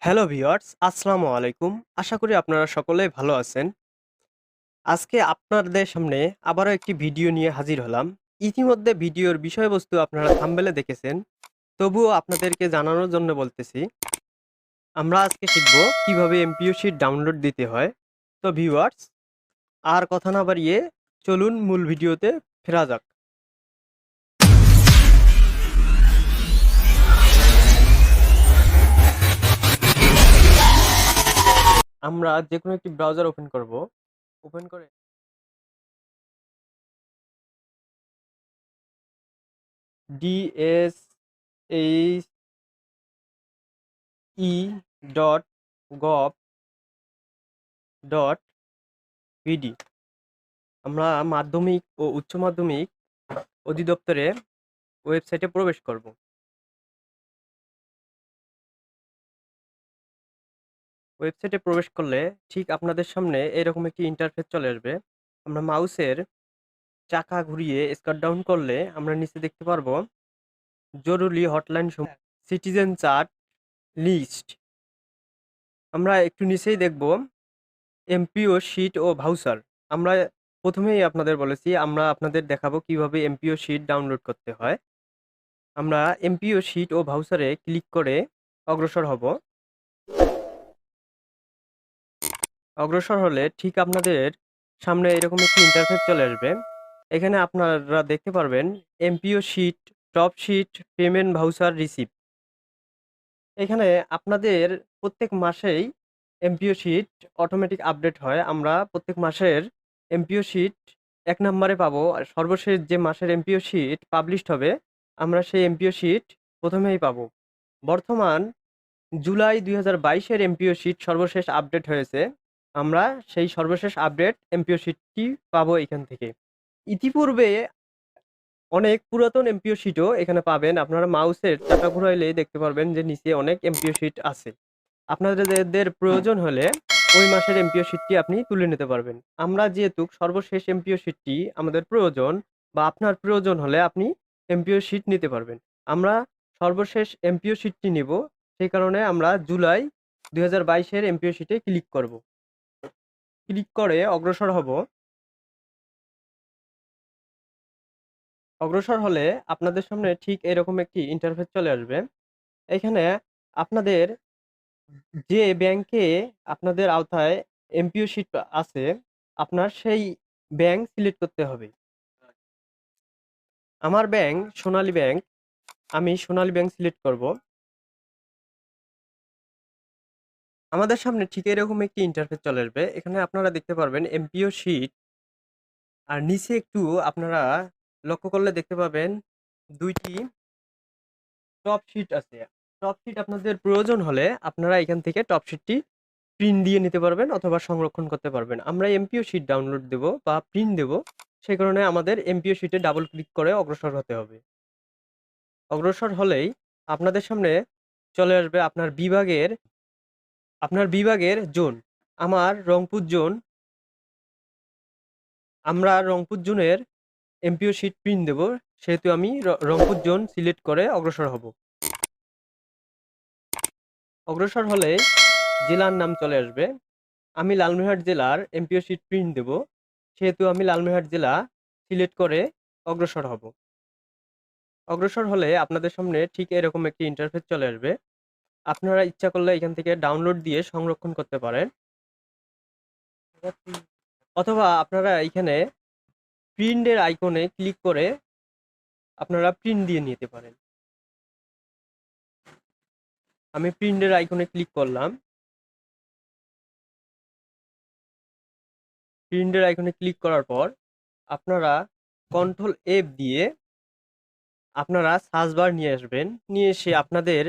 Hello viewers, আসসালামু আলাইকুম। আশা করি আপনারা সকলেই ভালো আছেন। আজকে আপনাদের সামনে আবারও একটি ভিডিও নিয়ে হাজির হলাম। ইতিমধ্যে ভিডিওর বিষয়বস্তু আপনারা থাম্বনেলে দেখেছেন। তবুও আপনাদেরকে জানানোর জন্য বলতেছি, আমরা আজকে শিখব কিভাবে এমপিও শিট ডাউনলোড দিতে হয়। তো ভিউয়ার্স, আর কথা না বাড়িয়ে চলুন মূল ভিডিওতে ফেরা যাক। আমরা যেকোনো একটি ব্রাউজার ওপেন করব। ওপেন করে dse.gov.bd আমরা মাধ্যমিক ও উচ্চ মাধ্যমিক অধিদপ্তরে ওয়েবসাইটে প্রবেশ করব। ওয়েবসাইটে প্রবেশ করলে ঠিক আপনাদের সামনে এরকম একটি ইন্টারফেস চলে আসবে। আমরা মাউসের চাকা ঘুরিয়ে স্ক্রল ডাউন করলে আমরা নিচে দেখতে পারবো জরুরি হটলাইন সমূহ, সিটিজেন চার্ট, লিস্ট। আমরা একটু নিচেই দেখব এমপিও শিট ও ভাউচার। আমরা প্রথমেই আপনাদের বলেছি আমরা আপনাদের দেখাবো কিভাবে এমপিও শিট ডাউনলোড করতে হয়। আমরা এমপিও শিট ও ভাউচারে ক্লিক করে অগ্রসর হব। অগ্রসর হলে ঠিক আপনাদের সামনে এরকম একটি ইন্টারফেস চলে আসবে। এখানে আপনারা দেখতে পারবেন MPO sheet, top sheet, payment voucher, receipt. এখানে আপনাদের প্রত্যেক মাসেই এমপিও শিট অটোমেটিক আপডেট হয়। আমরা প্রত্যেক মাসের এমপিও শিট ১ নম্বরে পাবো। আর সর্বশেষ যে মাসের এমপিও শিট পাবলিশড হবে, আমরা সেই এমপিও শিট প্রথমেই পাবো। বর্তমান জুলাই ২০২২ এর এমপিও শিট সর্বশেষ আপডেট হয়েছে। আমরা সেই সর্বশেষ আপডেট এমপিও শিটটি পাবো এখান থেকে। ইতিপূর্বে অনেক পুরাতন এমপিও শিটও এখানে পাবেন। আপনারা মাউসের চাকা ঘুরাইলেই দেখতে পারবেন যে নিচে অনেক এমপিও শিট আছে। আপনাদের প্রয়োজন হলে ওই মাসের এমপিও শিটটি আপনি তুলে নিতে পারবেন। আমরা যেহেতু সর্বশেষ এমপিও শিটটি আমাদের প্রয়োজন বা আপনার প্রয়োজন হলে আপনি এমপিও শিট নিতে পারবেন। আমরা সর্বশেষ এমপিও শিটটি নিব। সেই কারণে আমরা জুলাই ২০২২ এর এমপিও শিটে ক্লিক করব। ক্লিক করে অগ্রসর হব। অগ্রসর হলে আপনাদের সামনে ঠিক এরকম একটি ইন্টারফেস চলে আসবে। এখানে আপনাদের যে ব্যাংকে আপনাদের আওতায় এমপিও শিট আছে, আপনার সেই ব্যাংক সিলেক্ট করতে হবে। আমার ব্যাংক সোনালী ব্যাংক। আমি সোনালী ব্যাংক সিলেক্ট করব। আমাদের সামনে ঠিক এরকম একটি ইন্টারফেস চলে আসবে। এখানে আপনারা দেখতে পারবেন এমপিও শিট, আর নিচে একটু আপনারা লক্ষ্য করলে দেখতে পাবেন ২ টি টপ শিট আছে। টপ শিট আপনাদের প্রয়োজন হলে আপনারা এখান থেকে টপ শিটটি প্রিন্ট দিয়ে নিতে পারবেন অথবা সংরক্ষণ করতে পারবেন। আমরা এমপিও শিট ডাউনলোড দেব বা প্রিন্ট দেব। সেই কারণে আমাদের এমপিও শিটে ডাবল ক্লিক করে অগ্রসর হতে হবে। অগ্রসর হলেই আপনাদের সামনে চলে আসবে আপনার বিভাগের জোন। আমার রংপুর জোন। আমরা রংপুর জোনের এমপিও শিট প্রিন্ট দেব। সেহেতু আমি রংপুর জোন সিলেক্ট করে অগ্রসর হব। অগ্রসর হলে জেলার নাম চলে আসবে। আমি লালমনিরহাট জেলার এমপিও শিট প্রিন্ট দেব। সেহেতু আমি লালমনিরহাট জেলা সিলেক্ট করে অগ্রসর হব। অগ্রসর হলে আপনাদের সামনে ঠিক এরকম একটি ইন্টারফেস চলে আসবে। আপনারা ইচ্ছা করলে এখান থেকে ডাউনলোড দিয়ে সংরক্ষণ করতে পারেন, অথবা আপনারা এখানে প্রিন্টের আইকনে ক্লিক করে আপনারা প্রিন্ট দিয়ে নিতে পারেন। আমি প্রিন্টের আইকনে ক্লিক করলাম। প্রিন্টের আইকনে ক্লিক করার পর আপনারা কন্ট্রোল এফ দিয়ে আপনারা সার্চ বার নিয়ে আসবেন। নিয়ে এসে আপনাদের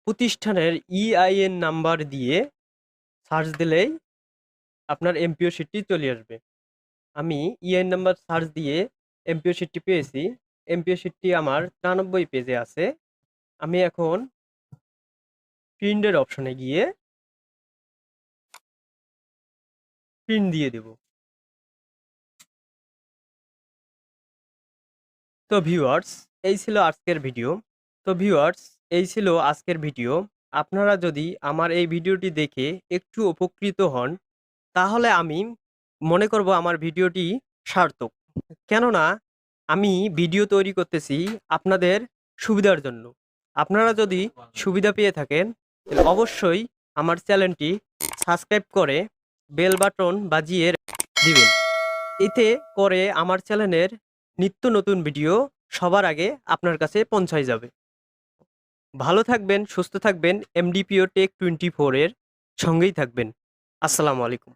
প্রতিষ্ঠানের ইআইএন নাম্বার দিয়ে সার্চ দিলেই আপনার এমপিও শিটটি চলে আসবে। আমি ইআইএন নাম্বার সার্চ দিয়ে এমপিও শিটটি পেয়েছি। এমপিও শিটটি আমার 93 পেজে আছে। আমি এখন প্রিন্টের অপশনে গিয়ে প্রিন্ট দিয়ে দেব। তো ভিউয়ার্স, এই ছিল আজকের ভিডিও। আপনারা যদি আমার এই ভিডিওটি দেখে একটু উপকৃত হন, তাহলে আমি মনে করব আমার ভিডিওটি সার্থক। কেননা আমি ভিডিও তৈরি করতেছি আপনাদের সুবিধার জন্য। আপনারা যদি সুবিধা পেয়ে থাকেন, তাহলে অবশ্যই আমার চ্যানেলটি সাবস্ক্রাইব করে বেল বাটন বাজিয়ে দিবেন। এতে করে আমার চ্যানেলের নিত্য নতুন ভিডিও সবার আগে আপনার কাছে পৌঁছায় যাবে। ভালো থাকবেন, সুস্থ থাকবেন, MDPO টেক 24 এর সঙ্গেই থাকবেন। আসসালামু আলাইকুম।